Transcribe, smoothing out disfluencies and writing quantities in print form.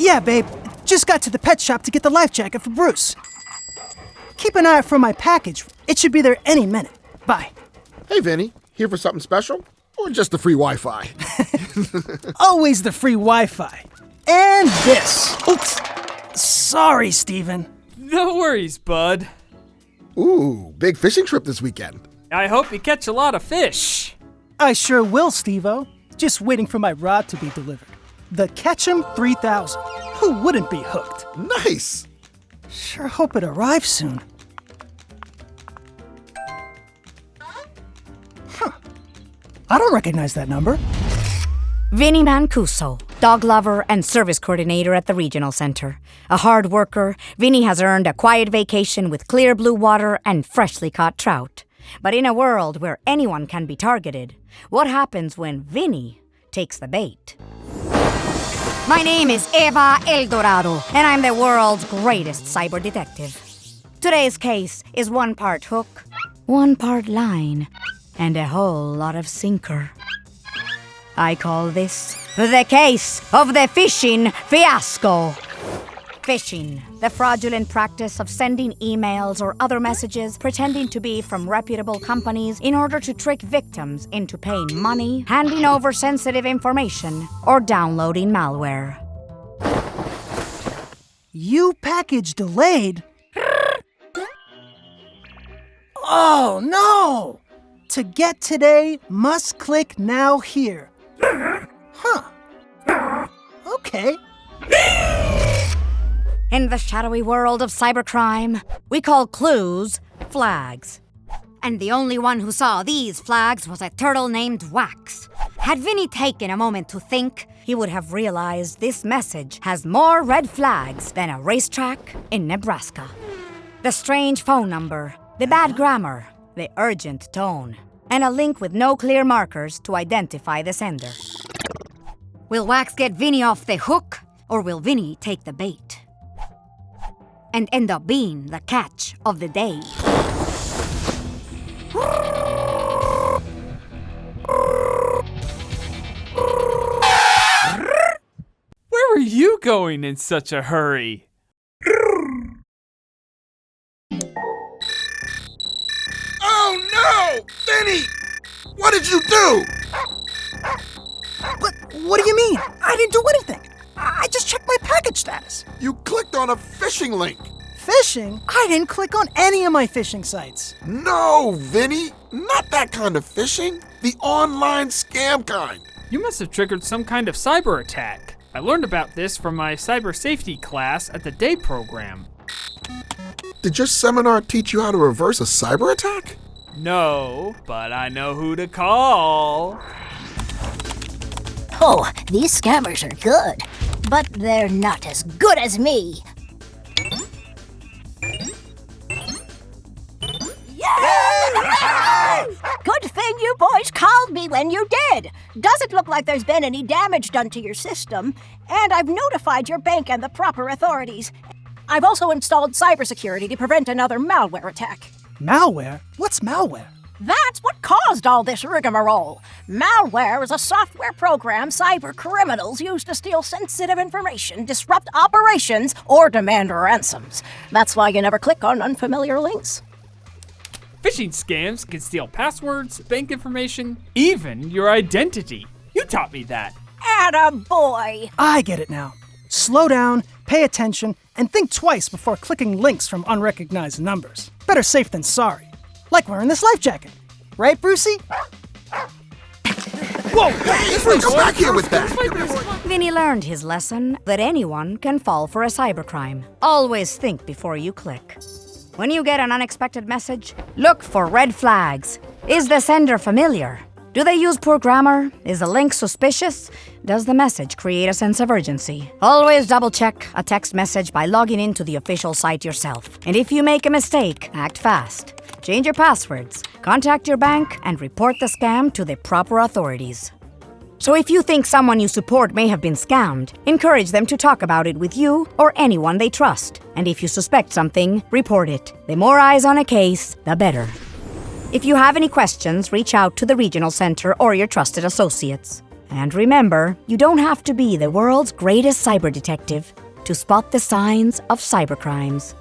Yeah, babe. Just got to the pet shop to get the life jacket for Bruce. Keep an eye out for my package. It should be there any minute. Bye. Hey, Vinny. Here for something special? Or just the free Wi-Fi? Always the free Wi-Fi. And this. Oops. Sorry, Steven. No worries, bud. Ooh, big fishing trip this weekend. I hope you catch a lot of fish. I sure will, Steve-O. Just waiting for my rod to be delivered. The Ketchum 3000. Who wouldn't be hooked? Nice. Sure hope it arrives soon. Huh. I don't recognize that number. Vinny Mancuso, dog lover and service coordinator at the regional center. A hard worker, Vinny has earned a quiet vacation with clear blue water and freshly caught trout. But in a world where anyone can be targeted, what happens when Vinny takes the bait? My name is Eva Eldorado, and I'm the world's greatest cyber detective. Today's case is one part hook, one part line, and a whole lot of sinker. I call this the case of the phishing fiasco. Phishing, the fraudulent practice of sending emails or other messages pretending to be from reputable companies in order to trick victims into paying money, handing over sensitive information, or downloading malware. You package delayed? Oh, no! To get today, must click now here. Huh. Okay. In the shadowy world of cybercrime, we call clues flags. And the only one who saw these flags was a turtle named Wax. Had Vinny taken a moment to think, he would have realized this message has more red flags than a racetrack in Nebraska. The strange phone number, the bad grammar, the urgent tone, and a link with no clear markers to identify the sender. Will Wax get Vinny off the hook, or will Vinny take the bait and end up being the catch of the day? Where were you going in such a hurry? Oh, no! Vinny! What did you do? What do you mean? I didn't do anything. I just checked my package status. You clicked on a phishing link. Phishing? I didn't click on any of my phishing sites. No, Vinny. Not that kind of phishing. The online scam kind. You must have triggered some kind of cyber attack. I learned about this from my cyber safety class at the day program. Did your seminar teach you how to reverse a cyber attack? No, but I know who to call. Oh, these scammers are good, but they're not as good as me. Yay! Good thing you boys called me when you did. Doesn't look like there's been any damage done to your system, and I've notified your bank and the proper authorities. I've also installed cybersecurity to prevent another malware attack. Malware? What's malware? That's what caused all this rigmarole. Malware is a software program cyber criminals use to steal sensitive information, disrupt operations, or demand ransoms. That's why you never click on unfamiliar links. Phishing scams can steal passwords, bank information, even your identity. You taught me that. Attaboy! I get it now. Slow down, pay attention, and think twice before clicking links from unrecognized numbers. Better safe than sorry. Like wearing this life jacket. Right, Brucey? Whoa! Hey, come back here with that! Vinny learned his lesson that anyone can fall for a cybercrime. Always think before you click. When you get an unexpected message, look for red flags. Is the sender familiar? Do they use poor grammar? Is the link suspicious? Does the message create a sense of urgency? Always double-check a text message by logging into the official site yourself. And if you make a mistake, act fast. Change your passwords, contact your bank, and report the scam to the proper authorities. So if you think someone you support may have been scammed, encourage them to talk about it with you or anyone they trust. And if you suspect something, report it. The more eyes on a case, the better. If you have any questions, reach out to the regional center or your trusted associates. And remember, you don't have to be the world's greatest cyber detective to spot the signs of cybercrimes.